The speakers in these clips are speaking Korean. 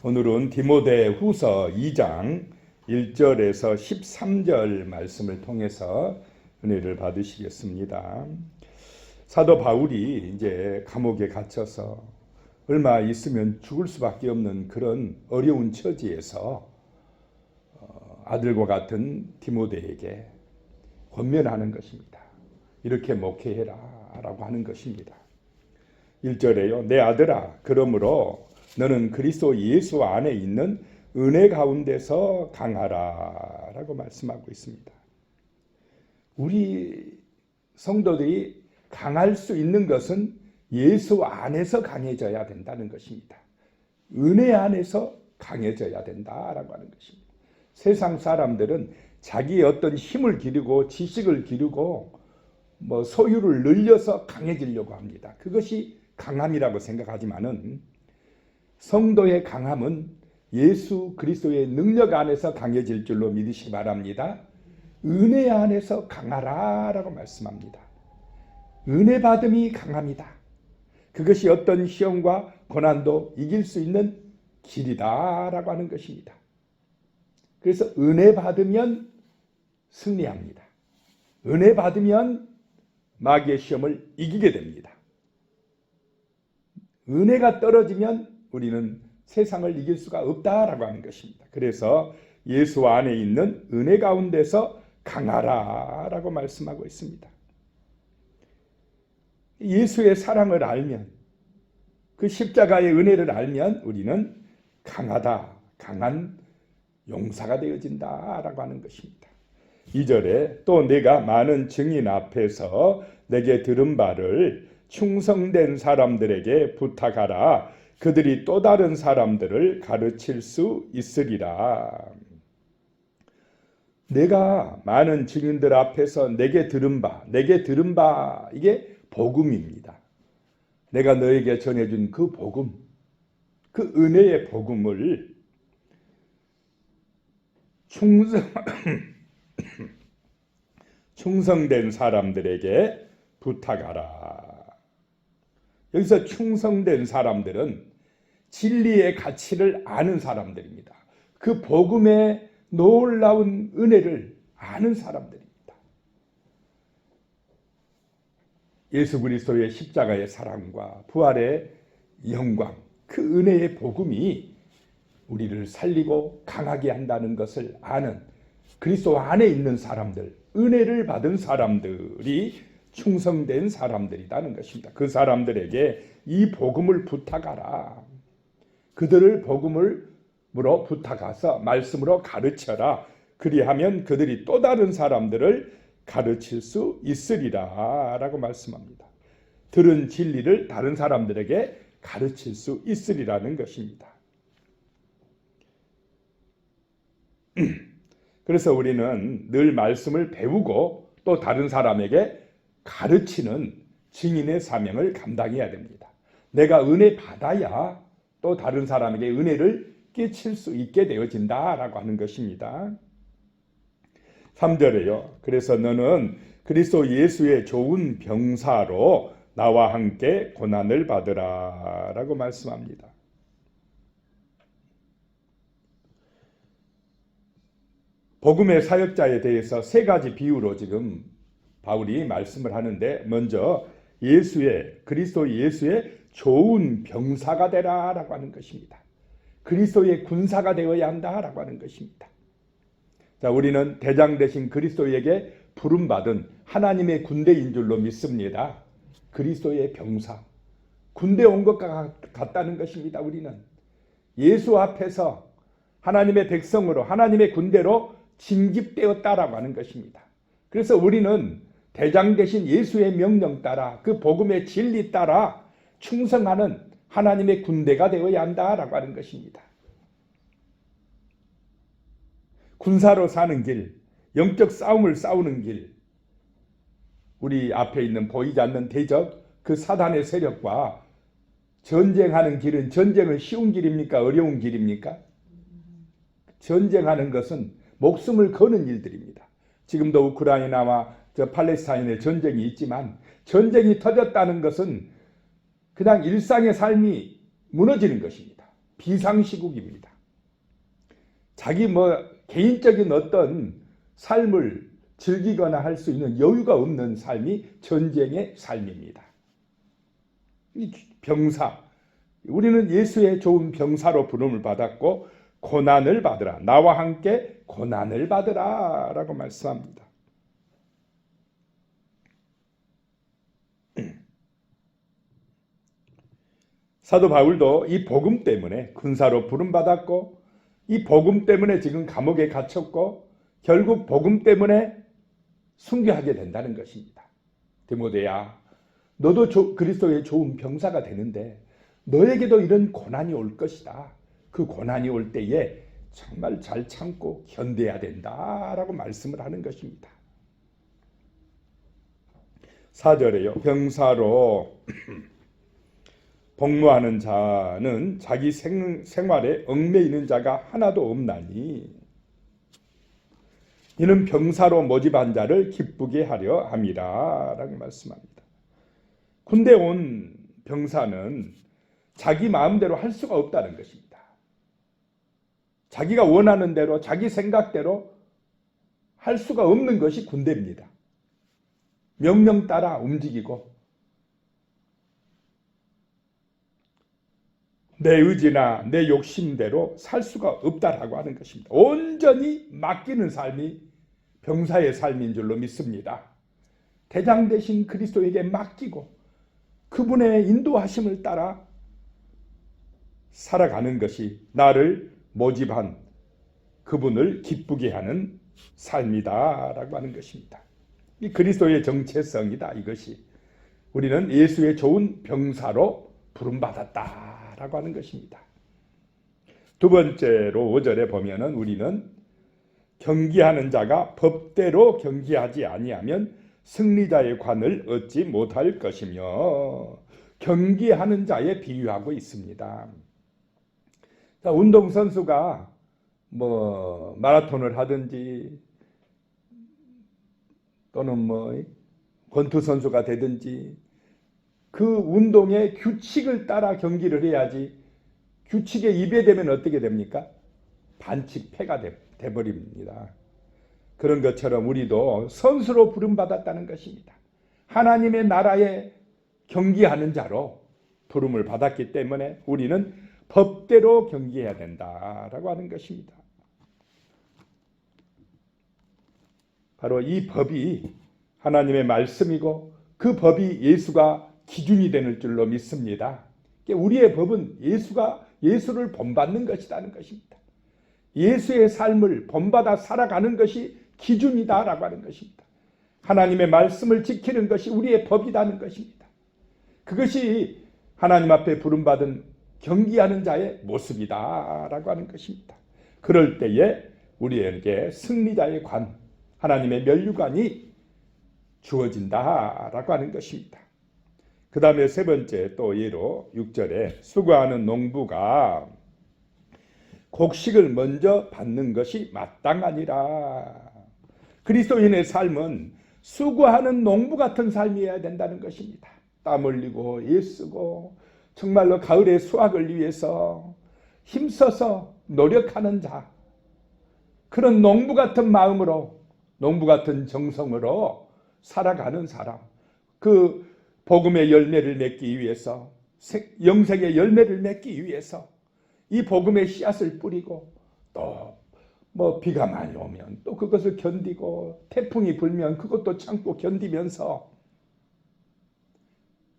오늘은 디모데후서 2장 1절에서 13절 말씀을 통해서 은혜를 받으시겠습니다. 사도 바울이 이제 감옥에 갇혀서 얼마 있으면 죽을 수밖에 없는 그런 어려운 처지에서 아들과 같은 디모데에게 권면하는 것입니다. 이렇게 목회해라 라고 하는 것입니다. 1절에요. 내 아들아, 그러므로 너는 그리스도 예수 안에 있는 은혜 가운데서 강하라 라고 말씀하고 있습니다. 우리 성도들이 강할 수 있는 것은 예수 안에서 강해져야 된다는 것입니다. 은혜 안에서 강해져야 된다라고 하는 것입니다. 세상 사람들은 자기의 어떤 힘을 기르고 지식을 기르고 소유를 늘려서 강해지려고 합니다. 그것이 강함이라고 생각하지만은 성도의 강함은 예수 그리스도의 능력 안에서 강해질 줄로 믿으시기 바랍니다. 은혜 안에서 강하라라고 말씀합니다. 은혜 받음이 강함이다. 그것이 어떤 시험과 고난도 이길 수 있는 길이다라고 하는 것입니다. 그래서 은혜 받으면 승리합니다. 은혜 받으면 마귀의 시험을 이기게 됩니다. 은혜가 떨어지면 우리는 세상을 이길 수가 없다라고 하는 것입니다. 그래서 예수 안에 있는 은혜 가운데서 강하라라고 말씀하고 있습니다. 예수의 사랑을 알면, 그 십자가의 은혜를 알면 우리는 강하다, 강한 용사가 되어진다라고 하는 것입니다. 2절에 또 내가 많은 증인 앞에서 내게 들은 바를 충성된 사람들에게 부탁하라. 그들이 또 다른 사람들을 가르칠 수 있으리라. 내가 많은 증인들 앞에서 내게 들은 바 이게 복음입니다. 내가 너에게 전해준 그 복음, 그 은혜의 복음을 충성된 사람들에게 부탁하라. 여기서 충성된 사람들은 진리의 가치를 아는 사람들입니다. 그 복음의 놀라운 은혜를 아는 사람들입니다. 예수 그리스도의 십자가의 사랑과 부활의 영광, 그 은혜의 복음이 우리를 살리고 강하게 한다는 것을 아는 그리스도 안에 있는 사람들, 은혜를 받은 사람들이 충성된 사람들이라는 것입니다. 그 사람들에게 이 복음을 부탁하라. 그들을 복음으로 부탁하서 말씀으로 가르쳐라. 그리하면 그들이 또 다른 사람들을 가르칠 수 있으리라 라고 말씀합니다. 들은 진리를 다른 사람들에게 가르칠 수 있으리라는 것입니다. 그래서 우리는 늘 말씀을 배우고 또 다른 사람에게 가르치는 증인의 사명을 감당해야 됩니다. 내가 은혜 받아야 또 다른 사람에게 은혜를 끼칠 수 있게 되어진다라고 하는 것입니다. 3절에요. 그래서 너는 그리스도 예수의 좋은 병사로 나와 함께 고난을 받으라 라고 말씀합니다. 복음의 사역자에 대해서 세 가지 비유로 지금 바울이 말씀을 하는데, 먼저 그리스도 예수의 좋은 병사가 되라라고 하는 것입니다. 그리스도의 군사가 되어야 한다라고 하는 것입니다. 자, 우리는 대장 되신 그리스도에게 부름받은 하나님의 군대인 줄로 믿습니다. 그리스도의 병사, 군대 온 것과 같다는 것입니다. 우리는 예수 앞에서 하나님의 백성으로, 하나님의 군대로 징집되었다라고 하는 것입니다. 그래서 우리는 대장 되신 예수의 명령 따라, 그 복음의 진리 따라 충성하는 하나님의 군대가 되어야 한다라고 하는 것입니다. 군사로 사는 길, 영적 싸움을 싸우는 길, 우리 앞에 있는 보이지 않는 대적, 그 사단의 세력과 전쟁하는 길은 전쟁은 쉬운 길입니까? 어려운 길입니까? 전쟁하는 것은 목숨을 거는 일들입니다. 지금도 우크라이나와 팔레스타인의 전쟁이 있지만, 전쟁이 터졌다는 것은 그냥 일상의 삶이 무너지는 것입니다. 비상시국입니다. 자기 개인적인 어떤 삶을 즐기거나 할 수 있는 여유가 없는 삶이 전쟁의 삶입니다. 이 병사, 우리는 예수의 좋은 병사로 부름을 받았고 고난을 받으라, 나와 함께 고난을 받으라 라고 말씀합니다. 사도 바울도 이 복음 때문에 군사로 부름받았고 이 복음 때문에 지금 감옥에 갇혔고 결국 복음 때문에 순교하게 된다는 것입니다. 디모데야, 너도 그리스도의 좋은 병사가 되는데 너에게도 이런 고난이 올 것이다. 그 고난이 올 때에 정말 잘 참고 견뎌야 된다라고 말씀을 하는 것입니다. 4절에요. 병사로 복무하는 자는 자기 생활에 얽매이는 자가 하나도 없나니 이는 병사로 모집한 자를 기쁘게 하려 함이라 라고 말씀합니다. 군대 온 병사는 자기 마음대로 할 수가 없다는 것입니다. 자기가 원하는 대로 자기 생각대로 할 수가 없는 것이 군대입니다. 명령 따라 움직이고 내 의지나 내 욕심대로 살 수가 없다라고 하는 것입니다. 온전히 맡기는 삶이 병사의 삶인 줄로 믿습니다. 대장 되신 그리스도에게 맡기고 그분의 인도하심을 따라 살아가는 것이 나를 모집한 그분을 기쁘게 하는 삶이다라고 하는 것입니다. 이 그리스도의 정체성이다. 이것이 우리는 예수의 좋은 병사로 부름받았다라고 하는 것입니다. 두 번째로 5절에 보면은 우리는 경기하는 자가 법대로 경기하지 아니하면 승리자의 관을 얻지 못할 것이며 경기하는 자에 비유하고 있습니다. 자, 운동선수가 마라톤을 하든지 또는 권투선수가 되든지 그 운동의 규칙을 따라 경기를 해야지 규칙에 위배되면 어떻게 됩니까? 반칙패가 돼버립니다. 그런 것처럼 우리도 선수로 부름받았다는 것입니다. 하나님의 나라에 경기하는 자로 부름을 받았기 때문에 우리는 법대로 경기해야 된다라고 하는 것입니다. 바로 이 법이 하나님의 말씀이고 그 법이 예수가 기준이 되는 줄로 믿습니다. 우리의 법은 예수를 본받는 것이라는 것입니다. 예수의 삶을 본받아 살아가는 것이 기준이다라고 하는 것입니다. 하나님의 말씀을 지키는 것이 우리의 법이라는 것입니다. 그것이 하나님 앞에 부름받은 경기하는 자의 모습이다라고 하는 것입니다. 그럴 때에 우리에게 승리자의 관, 하나님의 면류관이 주어진다라고 하는 것입니다. 그 다음에 세 번째 또 예로 6절에 수고하는 농부가 곡식을 먼저 받는 것이 마땅하니라. 그리스도인의 삶은 수고하는 농부 같은 삶이어야 된다는 것입니다. 땀 흘리고 애쓰고 정말로 가을의 수확을 위해서 힘써서 노력하는 자, 그런 농부 같은 마음으로 농부 같은 정성으로 살아가는 사람, 그 복음의 열매를 맺기 위해서 영생의 열매를 맺기 위해서 이 복음의 씨앗을 뿌리고 또 비가 많이 오면 또 그것을 견디고 태풍이 불면 그것도 참고 견디면서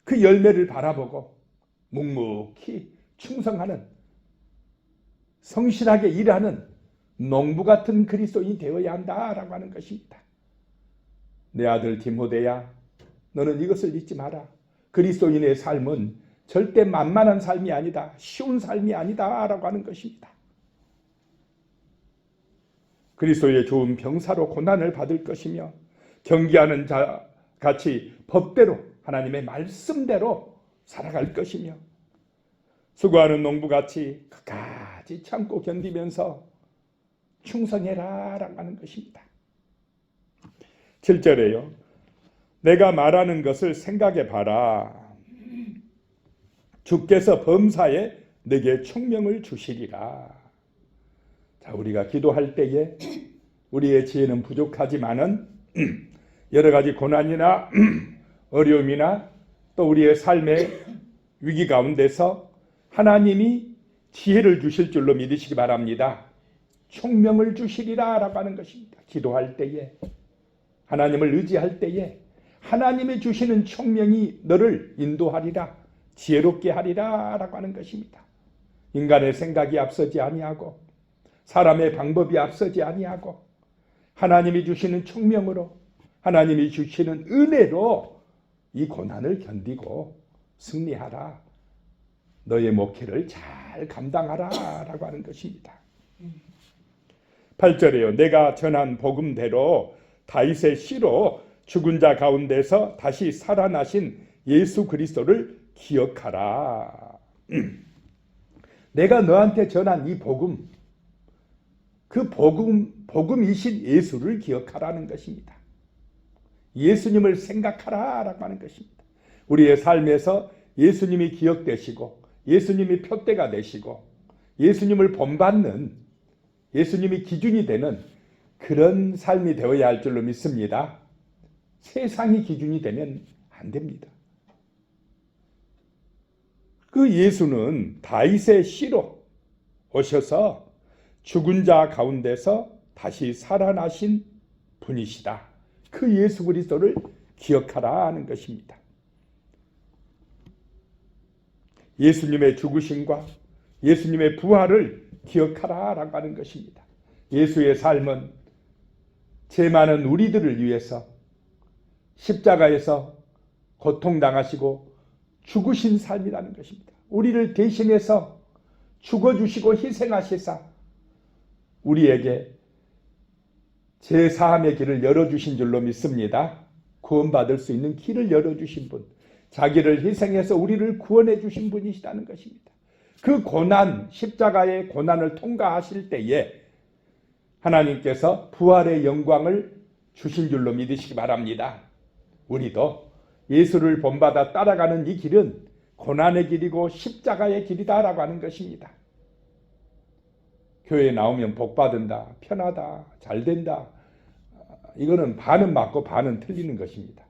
그 열매를 바라보고 묵묵히 충성하는 성실하게 일하는 농부 같은 그리스도인이 되어야 한다라고 하는 것입니다. 내 아들 디모데야, 너는 이것을 잊지 마라. 그리스도인의 삶은 절대 만만한 삶이 아니다. 쉬운 삶이 아니다 라고 하는 것입니다. 그리스도의 좋은 병사로 고난을 받을 것이며 경기하는 자 같이 법대로 하나님의 말씀대로 살아갈 것이며 수고하는 농부같이 끝까지 참고 견디면서 충성해라 라고 하는 것입니다. 7절에요. 내가 말하는 것을 생각해 봐라. 주께서 범사에 내게 총명을 주시리라. 자, 우리가 기도할 때에 우리의 지혜는 부족하지만은 여러 가지 고난이나 어려움이나 또 우리의 삶의 위기 가운데서 하나님이 지혜를 주실 줄로 믿으시기 바랍니다. 총명을 주시리라 라고 하는 것입니다. 기도할 때에, 하나님을 의지할 때에 하나님이 주시는 총명이 너를 인도하리라, 지혜롭게 하리라 라고 하는 것입니다. 인간의 생각이 앞서지 아니하고 사람의 방법이 앞서지 아니하고 하나님이 주시는 총명으로, 하나님이 주시는 은혜로 이 고난을 견디고 승리하라, 너의 목회를 잘 감당하라 라고 하는 것입니다. 8절에요. 내가 전한 복음대로 다윗의 씨로 죽은 자 가운데서 다시 살아나신 예수 그리스도를 기억하라. 내가 너한테 전한 이 복음, 그 복음이신 예수를 기억하라는 것입니다. 예수님을 생각하라 라고 하는 것입니다. 우리의 삶에서 예수님이 기억되시고 예수님이 표대가 되시고 예수님을 본받는, 예수님이 기준이 되는 그런 삶이 되어야 할 줄로 믿습니다. 세상이 기준이 되면 안 됩니다. 그 예수는 다윗의 씨로 오셔서 죽은 자 가운데서 다시 살아나신 분이시다. 그 예수 그리스도를 기억하라 하는 것입니다. 예수님의 죽으심과 예수님의 부활을 기억하라 라고 하는 것입니다. 예수의 삶은 죄 많은 우리들을 위해서 십자가에서 고통당하시고 죽으신 삶이라는 것입니다. 우리를 대신해서 죽어주시고 희생하시사 우리에게 제사함의 길을 열어주신 줄로 믿습니다. 구원받을 수 있는 길을 열어주신 분, 자기를 희생해서 우리를 구원해 주신 분이시다는 것입니다. 그 고난, 십자가의 고난을 통과하실 때에 하나님께서 부활의 영광을 주신 줄로 믿으시기 바랍니다. 우리도 예수를 본받아 따라가는 이 길은 고난의 길이고 십자가의 길이다라고 하는 것입니다. 교회에 나오면 복받은다, 편하다, 잘된다, 이거는 반은 맞고 반은 틀리는 것입니다.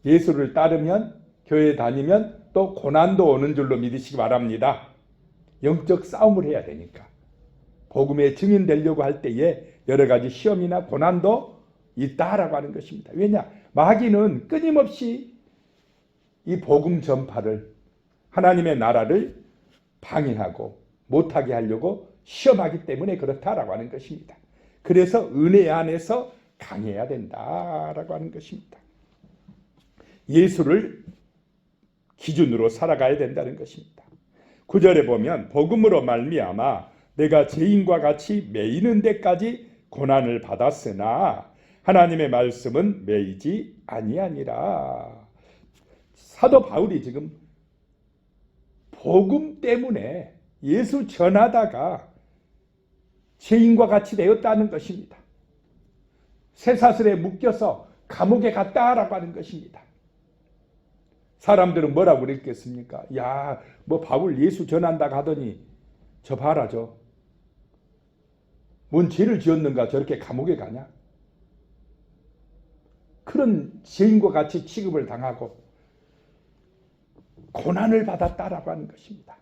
예수를 따르면, 교회에 다니면 또 고난도 오는 줄로 믿으시기 바랍니다. 영적 싸움을 해야 되니까. 복음의 증인 되려고 할 때에 여러 가지 시험이나 고난도 있다라고 하는 것입니다. 왜냐? 마귀는 끊임없이 이 복음 전파를, 하나님의 나라를 방해하고 못하게 하려고 시험하기 때문에 그렇다라고 하는 것입니다. 그래서 은혜 안에서 강해야 된다라고 하는 것입니다. 예수를 기준으로 살아가야 된다는 것입니다. 9절에 보면 복음으로 말미암아 내가 죄인과 같이 매이는 데까지 고난을 받았으나 하나님의 말씀은 매이지 아니하니라. 사도 바울이 지금 복음 때문에 예수 전하다가 죄인과 같이 되었다는 것입니다. 쇠사슬에 묶여서 감옥에 갔다라고 하는 것입니다. 사람들은 뭐라고 그랬겠습니까? 야, 뭐 바울 예수 전한다고 하더니 저 봐라, 뭔 죄를 지었는가 저렇게 감옥에 가냐? 그런 죄인과 같이 취급을 당하고 고난을 받았다라고 하는 것입니다.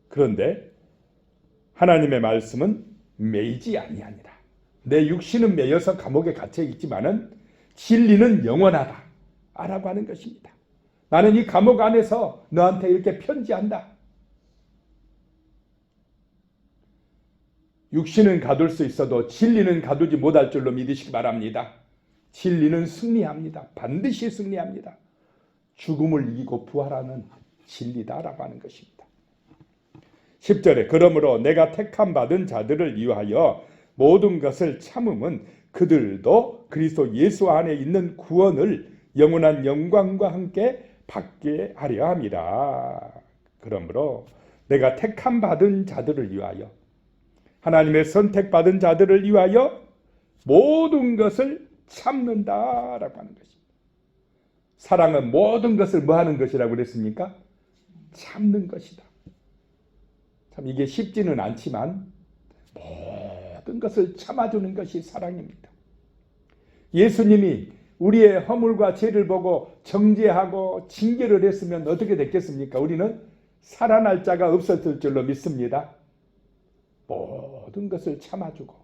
그런데 하나님의 말씀은 매이지 아니하니라. 내 육신은 매여서 감옥에 갇혀 있지만은 진리는 영원하다 라고 하는 것입니다. 나는 이 감옥 안에서 너한테 이렇게 편지한다. 육신은 가둘 수 있어도 진리는 가두지 못할 줄로 믿으시기 바랍니다. 진리는 승리합니다. 반드시 승리합니다. 죽음을 이기고 부활하는 진리다라고 하는 것입니다. 10절에 그러므로 내가 택함 받은 자들을 위하여 모든 것을 참음은 그들도 그리스도 예수 안에 있는 구원을 영원한 영광과 함께 받게 하려 함이라. 그러므로 내가 택함 받은 자들을 위하여, 하나님의 선택받은 자들을 위하여 모든 것을 참는다라고 하는 것입니다. 사랑은 모든 것을 뭐 하는 것이라고 그랬습니까? 참는 것이다. 참 이게 쉽지는 않지만 모든 것을 참아주는 것이 사랑입니다. 예수님이 우리의 허물과 죄를 보고 정죄하고 징계를 했으면 어떻게 됐겠습니까? 우리는 살아날 자가 없었을 줄로 믿습니다. 모든 것을 참아주고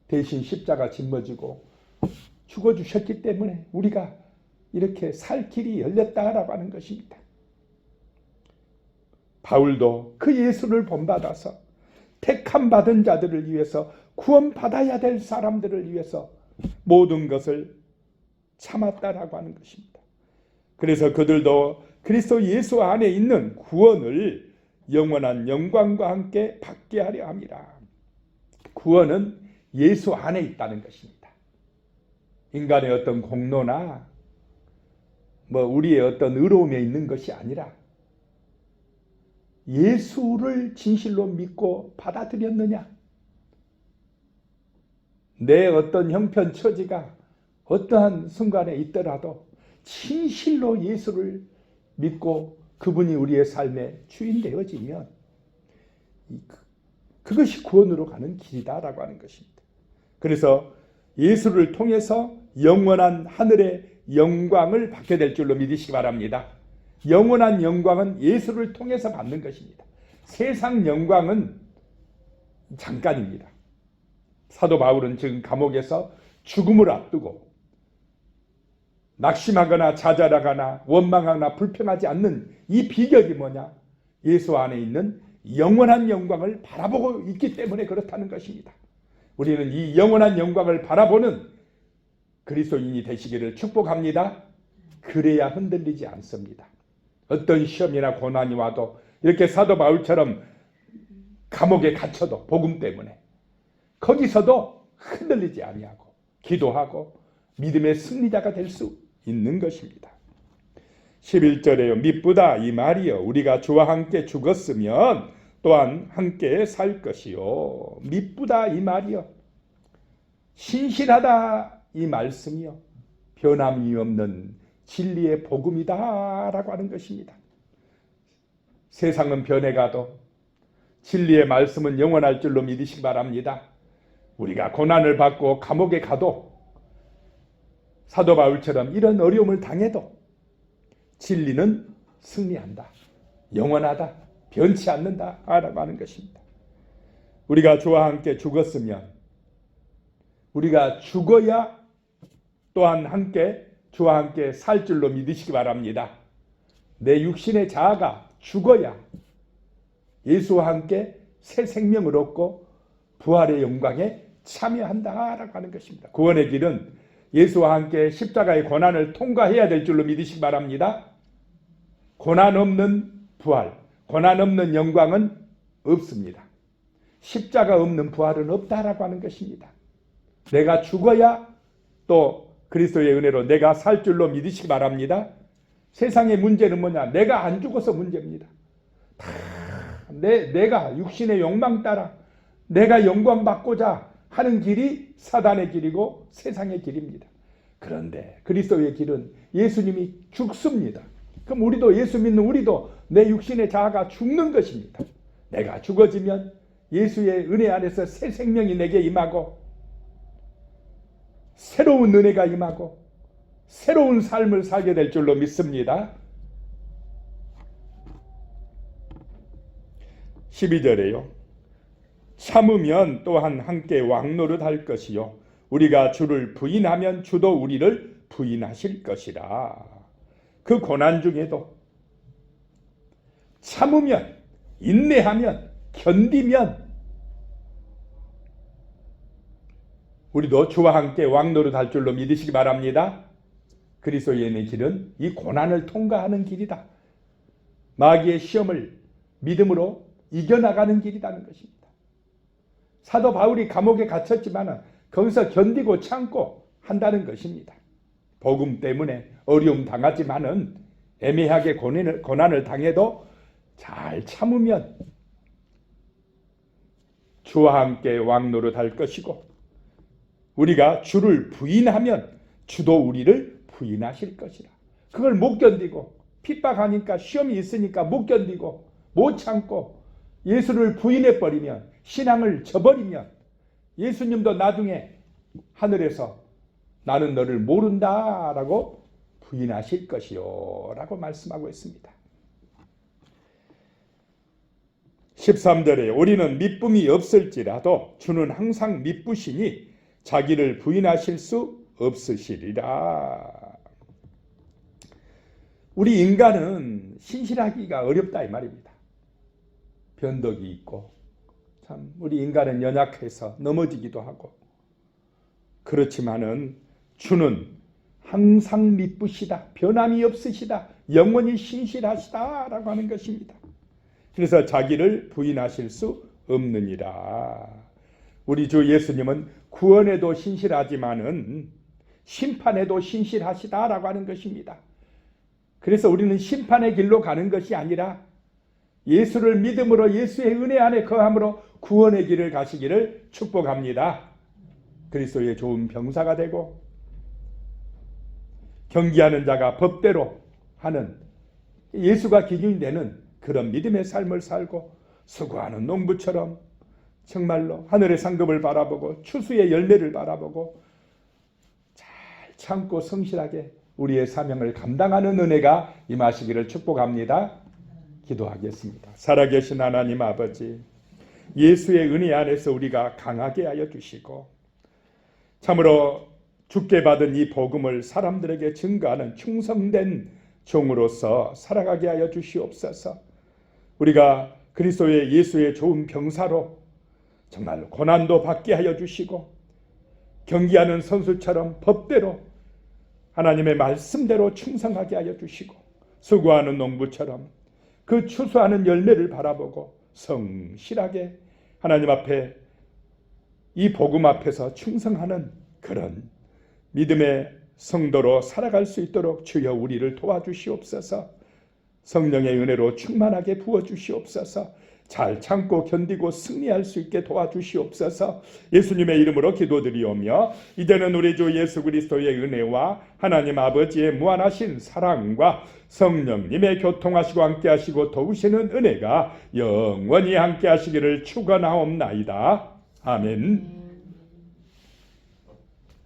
대신 십자가 짊어지고 죽어주셨기 때문에 우리가 이렇게 살 길이 열렸다라고 하는 것입니다. 바울도 그 예수를 본받아서 택함 받은 자들을 위해서 구원받아야 될 사람들을 위해서 모든 것을 참았다라고 하는 것입니다. 그래서 그들도 그리스도 예수 안에 있는 구원을 영원한 영광과 함께 받게 하려 함이라. 구원은 예수 안에 있다는 것입니다. 인간의 어떤 공로나 우리의 어떤 의로움에 있는 것이 아니라 예수를 진실로 믿고 받아들였느냐, 내 어떤 형편 처지가 어떠한 순간에 있더라도 진실로 예수를 믿고 그분이 우리의 삶의 주인 되어지면 그것이 구원으로 가는 길이다라고 하는 것입니다. 그래서 예수를 통해서 영원한 하늘의 영광을 받게 될 줄로 믿으시기 바랍니다. 영원한 영광은 예수를 통해서 받는 것입니다. 세상 영광은 잠깐입니다. 사도 바울은 지금 감옥에서 죽음을 앞두고 낙심하거나 좌절하거나 원망하거나 불평하지 않는 이 비결이 뭐냐? 예수 안에 있는 영원한 영광을 바라보고 있기 때문에 그렇다는 것입니다. 우리는 이 영원한 영광을 바라보는 그리스도인이 되시기를 축복합니다. 그래야 흔들리지 않습니다. 어떤 시험이나 고난이 와도 이렇게 사도 바울처럼 감옥에 갇혀도 복음 때문에 거기서도 흔들리지 아니하고 기도하고 믿음의 승리자가 될 수 있는 것입니다. 11절에요. 미쁘다 이 말이요 우리가 주와 함께 죽었으면 또한 함께 살 것이요. 미쁘다 이 말이요 신실하다 이 말씀이요 변함이 없는 진리의 복음이다 라고 하는 것입니다. 세상은 변해가도 진리의 말씀은 영원할 줄로 믿으시기 바랍니다. 우리가 고난을 받고 감옥에 가도 사도 바울처럼 이런 어려움을 당해도 진리는 승리한다. 영원하다. 변치 않는다 라고 하는 것입니다. 우리가 주와 함께 죽었으면 우리가 죽어야 또한 함께 주와 함께 살 줄로 믿으시기 바랍니다. 내 육신의 자아가 죽어야 예수와 함께 새 생명을 얻고 부활의 영광에 참여한다라고 하는 것입니다. 구원의 길은 예수와 함께 십자가의 고난을 통과해야 될 줄로 믿으시기 바랍니다. 고난 없는 부활, 고난 없는 영광은 없습니다. 십자가 없는 부활은 없다라고 하는 것입니다. 내가 죽어야 또 그리스도의 은혜로 내가 살 줄로 믿으시기 바랍니다. 세상의 문제는 뭐냐? 내가 안 죽어서 문제입니다. 내가 육신의 욕망 따라 내가 영광 받고자 하는 길이 사단의 길이고 세상의 길입니다. 그런데 그리스도의 길은 예수님이 죽습니다. 그럼 우리도 예수 믿는 우리도 내 육신의 자아가 죽는 것입니다. 내가 죽어지면 예수의 은혜 안에서 새 생명이 내게 임하고 새로운 은혜가 임하고 새로운 삶을 살게 될 줄로 믿습니다. 12절에요. 참으면 또한 함께 왕노릇 할 것이요 우리가 주를 부인하면 주도 우리를 부인하실 것이라. 그 고난 중에도 참으면, 인내하면, 견디면 우리도 주와 함께 왕노릇 할 줄로 믿으시기 바랍니다. 그리스도의 길은 이 고난을 통과하는 길이다. 마귀의 시험을 믿음으로 이겨나가는 길이라는 것입니다. 사도 바울이 감옥에 갇혔지만 거기서 견디고 참고 한다는 것입니다. 복음 때문에 어려움 당하지만은 애매하게 고난을 당해도 잘 참으면 주와 함께 왕노릇 할 것이고 우리가 주를 부인하면 주도 우리를 부인하실 것이라. 그걸 못 견디고 핍박하니까 시험이 있으니까 못 견디고 못 참고 예수를 부인해버리면, 신앙을 저버리면 예수님도 나중에 하늘에서 나는 너를 모른다 라고 부인하실 것이요 라고 말씀하고 있습니다. 13절에 우리는 미쁨이 없을지라도 주는 항상 미쁘시니 자기를 부인하실 수 없으시리라. 우리 인간은 신실하기가 어렵다 이 말입니다. 변덕이 있고 참 우리 인간은 연약해서 넘어지기도 하고, 그렇지만은 주는 항상 미쁘시다, 변함이 없으시다, 영원히 신실하시다 라고 하는 것입니다. 그래서 자기를 부인하실 수 없느니라. 우리 주 예수님은 구원에도 신실하지만은 심판에도 신실하시다라고 하는 것입니다. 그래서 우리는 심판의 길로 가는 것이 아니라 예수를 믿음으로 예수의 은혜 안에 거함으로 구원의 길을 가시기를 축복합니다. 그리스도의 좋은 병사가 되고 경기하는 자가 법대로 하는 예수가 기준이 되는 그런 믿음의 삶을 살고, 수고하는 농부처럼 정말로 하늘의 상급을 바라보고 추수의 열매를 바라보고 잘 참고 성실하게 우리의 사명을 감당하는 은혜가 임하시기를 축복합니다. 기도하겠습니다. 살아계신 하나님 아버지, 예수의 은혜 안에서 우리가 강하게 하여 주시고 참으로 주께 받은 이 복음을 사람들에게 증거하는 충성된 종으로서 살아가게 하여 주시옵소서. 우리가 그리스도의 예수의 좋은 병사로 정말 고난도 받게 하여 주시고, 경기하는 선수처럼 법대로 하나님의 말씀대로 충성하게 하여 주시고, 수고하는 농부처럼 그 추수하는 열매를 바라보고 성실하게 하나님 앞에 이 복음 앞에서 충성하는 그런 믿음의 성도로 살아갈 수 있도록 주여 우리를 도와주시옵소서. 성령의 은혜로 충만하게 부어주시옵소서. 잘 참고 견디고 승리할 수 있게 도와주시옵소서. 예수님의 이름으로 기도드리오며 이제는 우리 주 예수 그리스도의 은혜와 하나님 아버지의 무한하신 사랑과 성령님의 교통하시고 함께하시고 도우시는 은혜가 영원히 함께하시기를 축원하옵나이다. 아멘.